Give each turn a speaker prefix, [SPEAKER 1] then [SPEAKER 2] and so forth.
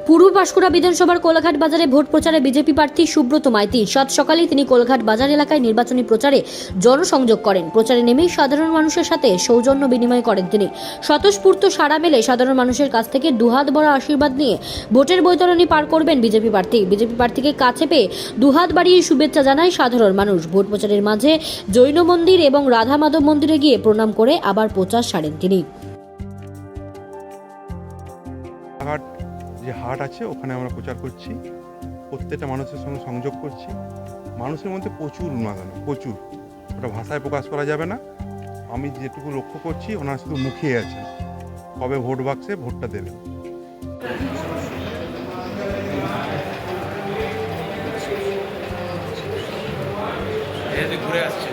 [SPEAKER 1] পূর্ব পাঁশকুড়া বিধানসভার কোলাঘাট বাজারে ভোট প্রচারে বিজেপি প্রার্থী সুব্রত মাইতি সাত সকালেই তিনি কোলাঘাট বাজার এলাকায় নির্বাচনী প্রচারে জনসংযোগ করেন। প্রচারে নেমেই সাধারণ মানুষের সাথে সৌজন্য বিনিময় করেন তিনি। স্বতঃস্ফূর্ত সাড়া মেলে সাধারণ মানুষের কাছ থেকে দুহাত ভরা আশীর্বাদ নিয়ে ভোটের বৈতরণী পার করবেন বিজেপি প্রার্থীকে কাছে পেয়ে দুহাত বাড়িয়ে শুভেচ্ছা জানায় সাধারণ মানুষ। ভোট প্রচারের মাঝে জৈন মন্দির এবং রাধা মাধব মন্দিরে গিয়ে প্রণাম করে আবার প্রচার সারেন তিনি।
[SPEAKER 2] যে হাট আছে ওখানে আমরা প্রচার করছি, প্রত্যেকটা মানুষের সঙ্গে সংযোগ করছি। মানুষের মধ্যে প্রচুর উন্মাদনা, প্রচুর, ওটা ভাষায় প্রকাশ করা যাবে না। আমি যেটুকু লক্ষ্য করছি ওনারা শুধু মুখিয়ে আছেন কবে ভোট বাক্সে ভোটটা দেবেন।
[SPEAKER 3] ঘুরে আসছে